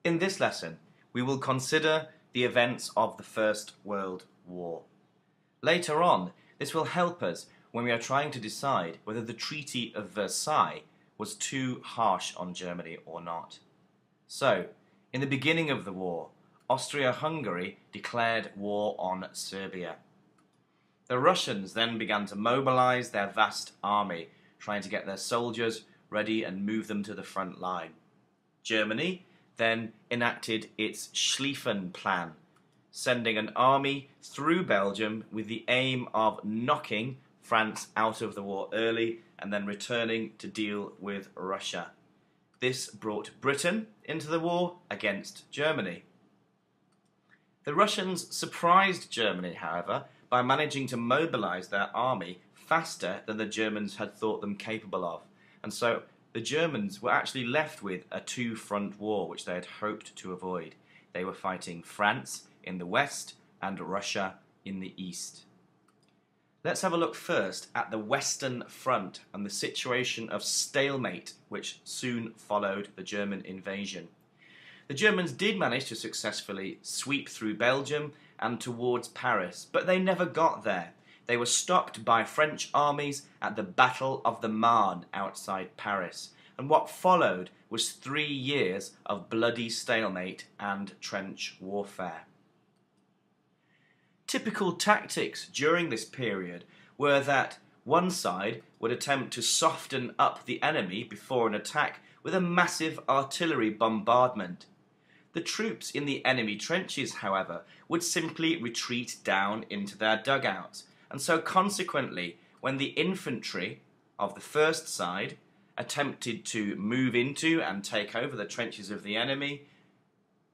In this lesson, we will consider the events of the First World War. Later on, this will help us when we are trying to decide whether the Treaty of Versailles was too harsh on Germany or not. So, in the beginning of the war, Austria-Hungary declared war on Serbia. The Russians then began to mobilize their vast army, trying to get their soldiers ready and move them to the front line. Germany then enacted its Schlieffen Plan, sending an army through Belgium with the aim of knocking France out of the war early and then returning to deal with Russia. This brought Britain into the war against Germany. The Russians surprised Germany, however, by managing to mobilize their army faster than the Germans had thought them capable of, and so the Germans were actually left with a two-front war which they had hoped to avoid. They were fighting France in the west and Russia in the east. Let's have a look first at the Western Front and the situation of stalemate which soon followed the German invasion. The Germans did manage to successfully sweep through Belgium and towards Paris, but they never got there. They were stopped by French armies at the Battle of the Marne outside Paris, and what followed was 3 years of bloody stalemate and trench warfare. Typical tactics during this period were that one side would attempt to soften up the enemy before an attack with a massive artillery bombardment. The troops in the enemy trenches, however, would simply retreat down into their dugouts, and so consequently, when the infantry of the first side attempted to move into and take over the trenches of the enemy,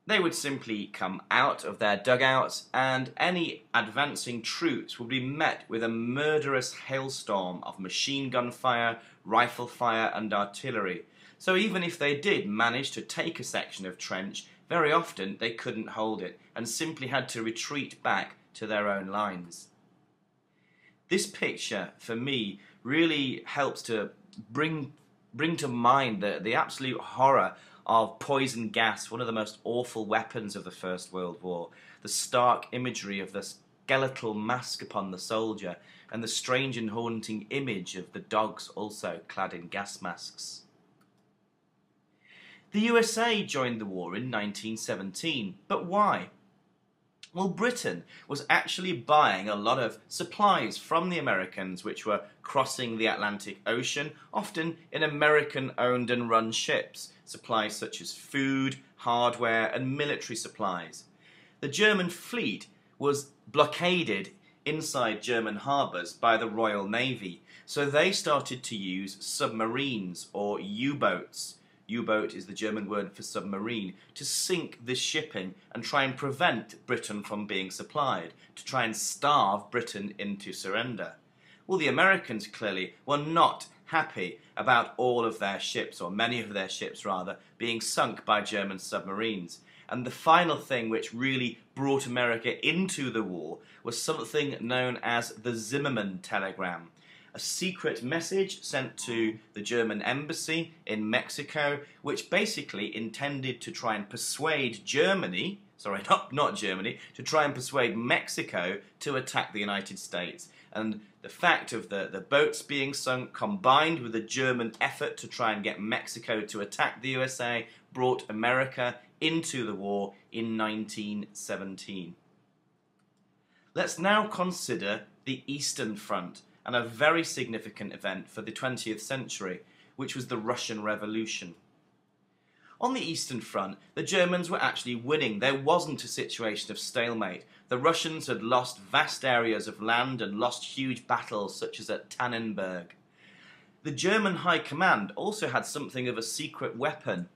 they would simply come out of their dugouts, and any advancing troops would be met with a murderous hailstorm of machine gun fire, rifle fire and artillery. So even if they did manage to take a section of trench, very often they couldn't hold it and simply had to retreat back to their own lines. This picture, for me, really helps to bring to mind the absolute horror of poison gas, one of the most awful weapons of the First World War, the stark imagery of the skeletal mask upon the soldier, and the strange and haunting image of the dogs also clad in gas masks. The USA joined the war in 1917, but why? Well, Britain was actually buying a lot of supplies from the Americans which were crossing the Atlantic Ocean, often in American-owned and run ships, supplies such as food, hardware and military supplies. The German fleet was blockaded inside German harbours by the Royal Navy, so they started to use submarines or U-boats. U-boat is the German word for submarine, to sink this shipping and try and prevent Britain from being supplied, to try and starve Britain into surrender. Well, the Americans clearly were not happy about all of their ships, or many of their ships rather, being sunk by German submarines. And the final thing which really brought America into the war was something known as the Zimmermann telegram. A secret message sent to the German embassy in Mexico, which basically intended to try and persuade Germany, not Germany, to try and persuade Mexico to attack the United States. And the fact of the boats being sunk, combined with the German effort to try and get Mexico to attack the USA, brought America into the war in 1917. Let's now consider the Eastern Front, and a very significant event for the 20th century, which was the Russian Revolution. On the Eastern Front, the Germans were actually winning. There wasn't a situation of stalemate. The Russians had lost vast areas of land and lost huge battles such as at Tannenberg. The German High Command also had something of a secret weapon.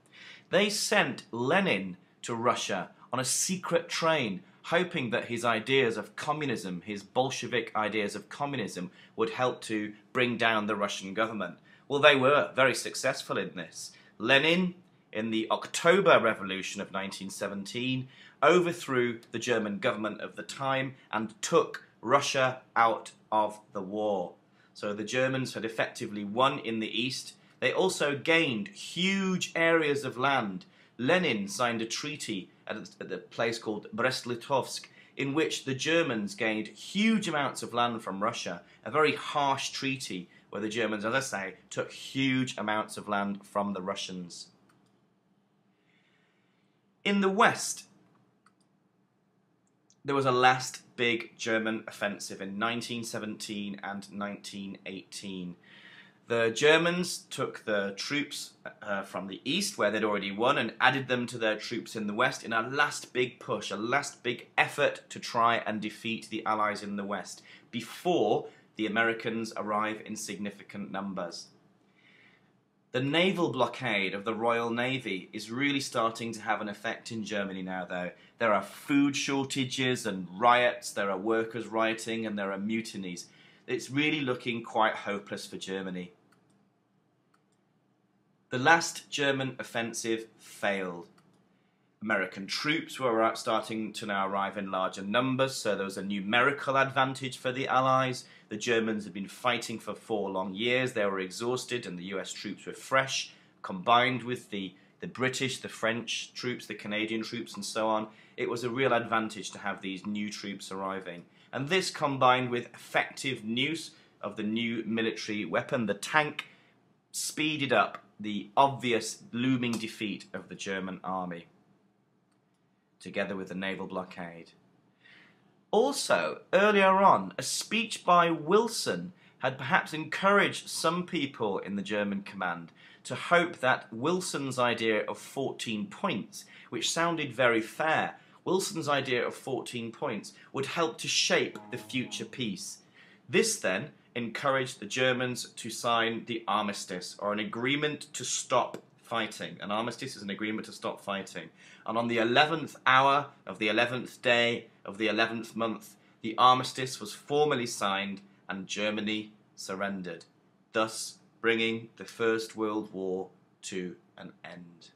They sent Lenin to Russia on a secret train, hoping that his ideas of communism, his Bolshevik ideas of communism, would help to bring down the Russian government. Well, they were very successful in this. Lenin, in the October Revolution of 1917, overthrew the German government of the time and took Russia out of the war. So the Germans had effectively won in the east. They also gained huge areas of land, Lenin signed a treaty at the place called Brest-Litovsk, in which the Germans gained huge amounts of land from Russia, a very harsh treaty where the Germans, as I say, took huge amounts of land from the Russians. In the West, there was a last big German offensive in 1917 and 1918. The Germans took the troops from the east, where they'd already won, and added them to their troops in the west in a last big push, a last big effort to try and defeat the Allies in the west, before the Americans arrive in significant numbers. The naval blockade of the Royal Navy is really starting to have an effect in Germany now, though. There are food shortages and riots, there are workers rioting, and there are mutinies. It's really looking quite hopeless for Germany. The last German offensive failed. American troops were starting to now arrive in larger numbers, so there was a numerical advantage for the Allies. The Germans had been fighting for 4 long years. They were exhausted, and the US troops were fresh, combined with the British, the French troops, the Canadian troops, and so on. It was a real advantage to have these new troops arriving. And this, combined with effective use of the new military weapon, the tank, speeded up the obvious looming defeat of the German army, together with the naval blockade. Also, earlier on, a speech by Wilson had perhaps encouraged some people in the German command to hope that Wilson's idea of 14 points, which sounded very fair, Wilson's idea of 14 points would help to shape the future peace. This then encouraged the Germans to sign the armistice, or an agreement to stop fighting. An armistice is an agreement to stop fighting. And on the 11th hour of the 11th day of the 11th month, the armistice was formally signed and Germany surrendered, thus bringing the First World War to an end.